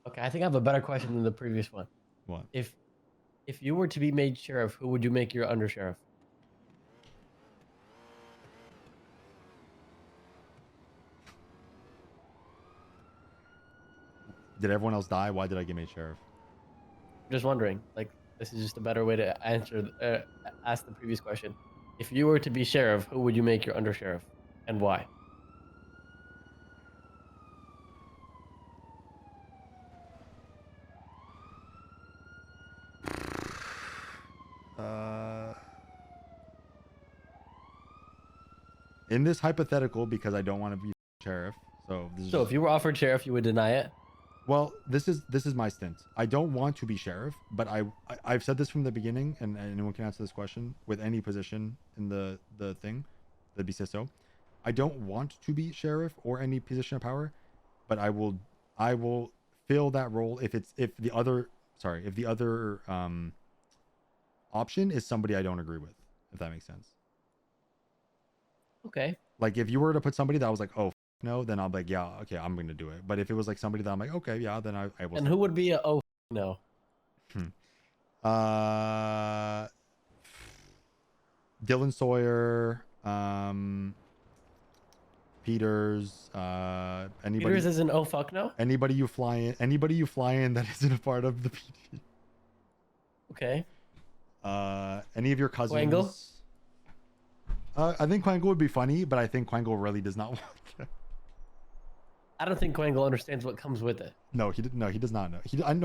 Okay, I think I have a better question than the previous one. What? If you were to be made sheriff, who would you make your under sheriff? Did everyone else die? Why did I get made sheriff? Just wondering. Like, this is just a better way to ask the previous question. If you were to be sheriff, who would you make your under sheriff, and why? In this hypothetical, because I don't want to be sheriff. So this is So if you were offered sheriff, you would deny it? well, this is my stint. I don't want to be sheriff, but I've said this from the beginning, and anyone can answer this question with any position in the thing, the BCSO. I don't want to be sheriff or any position of power, but I will fill that role if the other option is somebody I don't agree with, if that makes sense. Okay. Like if you were to put somebody that was like, oh no, then I'll be like, yeah, okay, I'm gonna do it. But if it was like somebody that I'm like, okay, yeah, then I will. And who would be a no? Dylan Sawyer, Peters, anybody. Peters is an no? Anybody you fly in that isn't a part of the PD. Okay. Any of your cousins. Quangle? I think Quangle would be funny, but I think Quangle really does not want that. I don't think Quangle understands what comes with it. No, he does not know.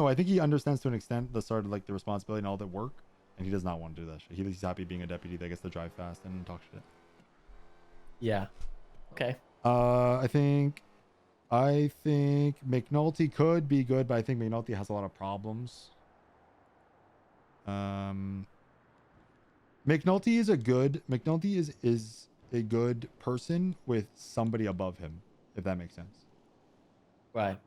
I think he understands to an extent the sort of like the responsibility and all that work, and he does not want to do that shit. He's happy being a deputy that gets to drive fast and talk shit. Yeah. Okay. I think McNulty could be good, but I think McNulty has a lot of problems. McNulty is a good person with somebody above him, if that makes sense. Right.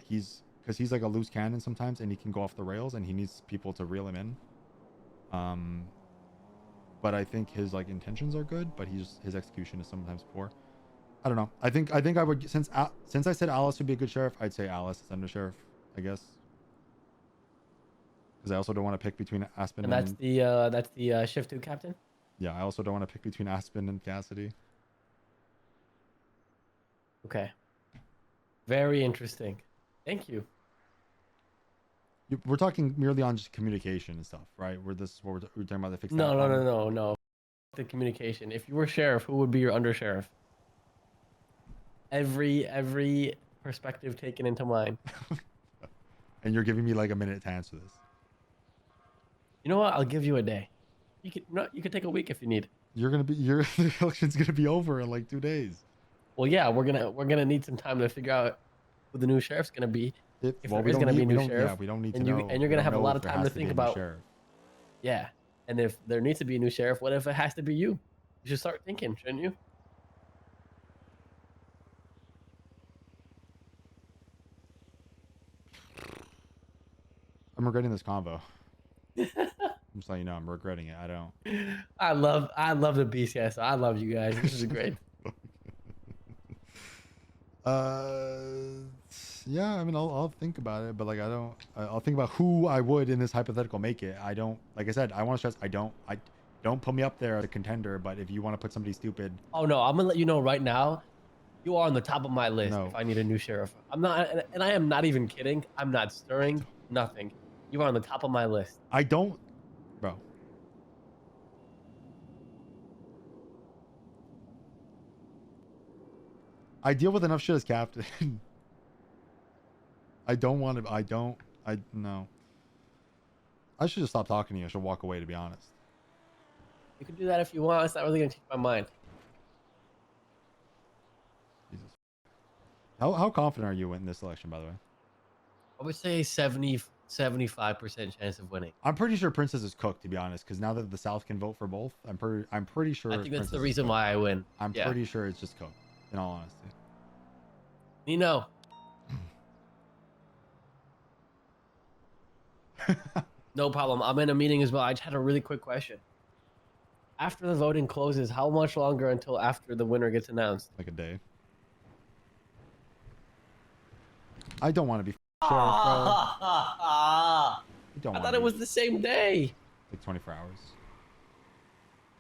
He's like a loose cannon sometimes, and he can go off the rails, and he needs people to reel him in. But I think his like intentions are good, but his execution is sometimes poor. I don't know. I think I would, since I said Alice would be a good sheriff, I'd say Alice is under sheriff, I guess. Because I also don't want to pick between Aspen and that's the shift 2 captain. Yeah, I also don't want to pick between Aspen and Cassidy. Okay. Very interesting. Thank you. We're talking merely on just communication and stuff, right? We're talking about the fixed. No. The communication. If you were sheriff, who would be your under sheriff? Every perspective taken into mind. And you're giving me like a minute to answer this. You know what? I'll give you a day. You could take a week if you need. Your election's gonna be over in like 2 days. Well, yeah, we're gonna need some time to figure out who the new sheriff's gonna be. If there is gonna be a new sheriff, yeah, we don't need to and know. And you're gonna have a lot of time to think about. Sheriff. Yeah, and if there needs to be a new sheriff, what if it has to be you? You should start thinking, shouldn't you? I'm regretting this convo. I'm just letting you know I'm regretting it. I don't. I love the BCS. I love you guys. This is great. Yeah, I mean, I'll think about it, but like, I'll think about who I would in this hypothetical make it. I don't, like I said, I want to stress, I don't put me up there as a contender, but if you want to put somebody stupid. Oh no, I'm gonna let you know right now. You are on the top of my list. No. If I need a new sheriff, I'm not, and I am not even kidding. I'm not stirring nothing. You are on the top of my list. I don't, bro. I deal with enough shit as captain. No. I should just stop talking to you. I should walk away, to be honest. You can do that if you want. It's not really gonna change my mind. Jesus. How confident are you in this election, by the way? I would say 75% chance of winning. I'm pretty sure Princess is cooked, to be honest, because now that the South can vote for both, I'm pretty sure. I think that's Princess the reason why I win. I'm pretty sure it's just cooked, in all honesty. Nino. No problem. I'm in a meeting as well. I just had a really quick question. After the voting closes, how much longer until after the winner gets announced? Like a day. I don't want to be Sheriff, bro. I You don't want thought to it be was the same day. like 24 hours.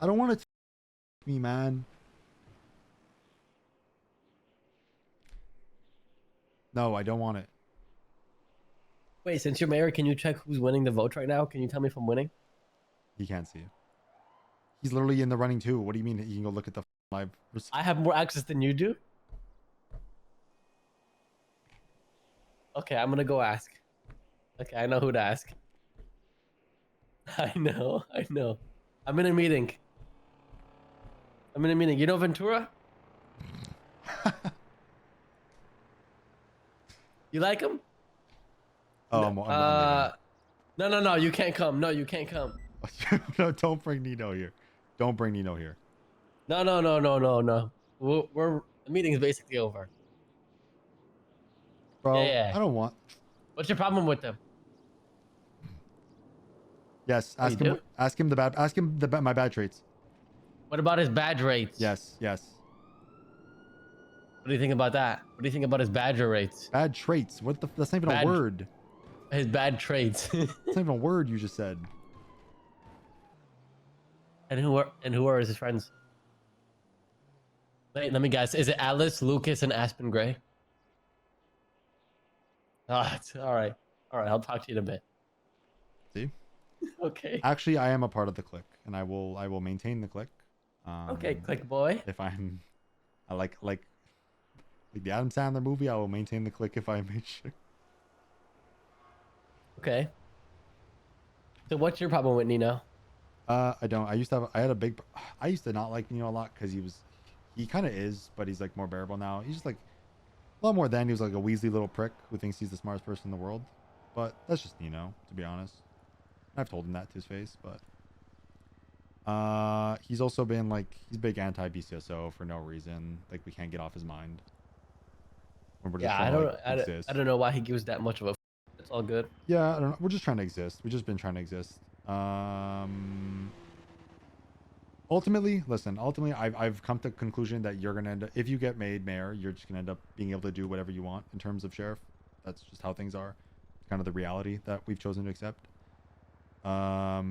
I don't want to me, man. No, I don't want it. Wait, since you're mayor, can you check who's winning the vote right now? Can you tell me if I'm winning? He can't see it. He's literally in the running too. What do you mean you can go look at the live? I have more access than you do. Okay, I'm gonna go ask. Okay, I know who to ask. I know. I'm in a meeting. You know Ventura? You like him? Oh, I'm leaving. No, you can't come. No, you can't come. No, don't bring Nino here. Don't bring Nino here. No. The meeting is basically over. Bro, Yeah. I don't want. What's your problem with them? Yes, Oh, ask him. do? Ask him my bad traits. What about his badge rates? Yes. What do you think about that? What do you think about his badger rates? Bad traits. What the? That's not even a word. His bad traits. That's not even a word you just said. And who are his friends? Wait, let me guess. Is it Alice, Lucas, and Aspen Gray? Oh, it's all right. All right, I'll talk to you in a bit. See? Okay. Actually, I am a part of the clique, and I will maintain the clique. Okay, click boy. If I like the Adam Sandler movie, I will maintain the clique if I make sure. Okay. So what's your problem with Nino? I don't. I used to not like Nino a lot because he kind of is, but he's like more bearable now. He's just like a lot more than he was like a Weasley little prick who thinks he's the smartest person in the world. But that's just Nino, to be honest. I've told him that to his face, but he's also been like he's big anti BCSO for no reason. Like we can't get off his mind. Yeah, I don't know why he gives that much of a. It's all good. Yeah, I don't know. We're just trying to exist. We've just been trying to exist. Ultimately, I've come to the conclusion that you're gonna end up, if you get made mayor, you're just gonna end up being able to do whatever you want in terms of sheriff. That's just how things are. Kind of the reality that we've chosen to accept. I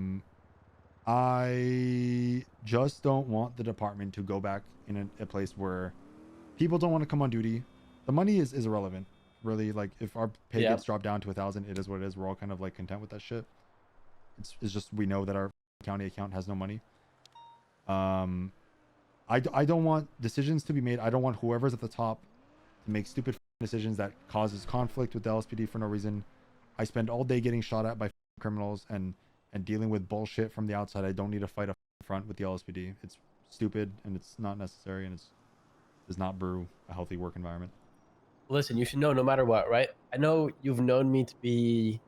just don't want the department to go back in a place where people don't want to come on duty. The money is irrelevant, really. Like if our pay gets dropped down to 1,000, it is what it is. We're all kind of like content with that shit. It's just we know that our county account has no money. I don't want decisions to be made. I don't want whoever's at the top to make stupid decisions that causes conflict with the LSPD for no reason. I spend all day getting shot at by criminals and dealing with bullshit from the outside. I don't need to fight a front with the LSPD. It's stupid and it's not necessary and does not brew a healthy work environment. Listen, you should know no matter what, right? I know you've known me to be.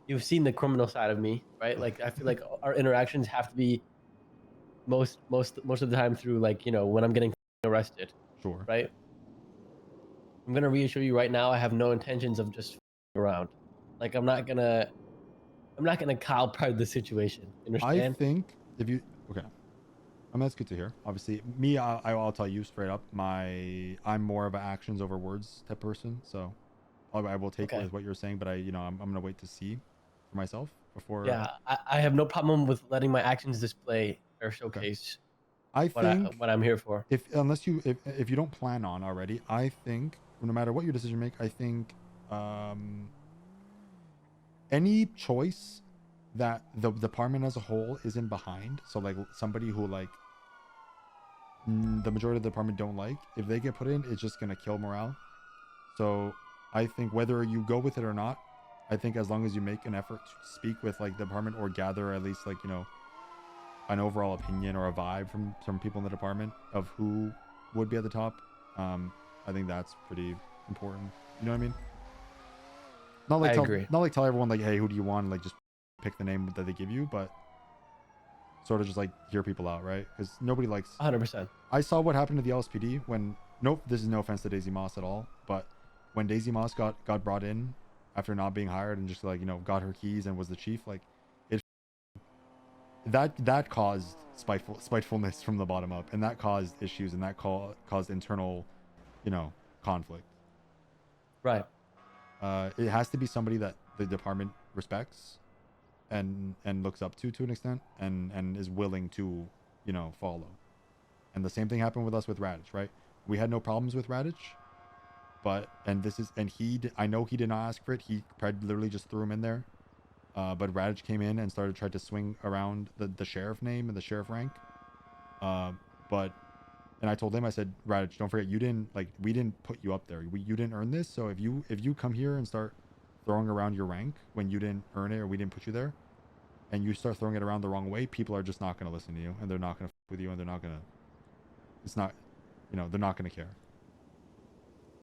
You've seen the criminal side of me, right? Like I feel like our interactions have to be most of the time through like when I'm getting arrested. Sure. Right. I'm gonna reassure you right now. I have no intentions of just around. Like I'm not gonna Kyle Pride the situation. Understand? I think if you okay. I mean, that's good to hear. Obviously, me, I'll tell you straight up. I'm more of an actions over words type person. So, I will take with what you're saying, but I'm gonna wait to see for myself before. Yeah, I have no problem with letting my actions display or showcase. I think what I'm here for. If you don't plan on already, I think no matter what your decision make, I think any choice that the department as a whole isn't behind. So like somebody who like the majority of the department don't like, if they get put in, it's just gonna kill morale. So I think whether you go with it or not, I think as long as you make an effort to speak with like the department or gather at least like an overall opinion or a vibe from some people in the department of who would be at the top, I think that's pretty important. You know what I mean? Not like tell everyone like, hey, who do you want? Like just pick the name that they give you, but sort of just like hear people out, right? Because nobody likes 100%. I saw what happened to the LSPD when this is no offense to Daisy Moss at all, but when Daisy Moss got brought in after not being hired and just like got her keys and was the chief, like it that caused spitefulness from the bottom up, and that caused issues, and that caused internal conflict. Right. It has to be somebody that the department respects and looks up to an extent, and is willing to, you know, follow. And the same thing happened with us with Radich, right? We had no problems with Radich, but I know he did not ask for it. He literally just threw him in there. But Radich came in and tried to swing around the sheriff name and the sheriff rank. But and I told him, I said, Radich, don't forget, we didn't put you up there. You didn't earn this. So if you come here and start throwing around your rank when you didn't earn it or we didn't put you there, and you start throwing it around the wrong way, people are just not going to listen to you, and they're not going to fuck with you, and they're not going to. It's not, you know, they're not going to care.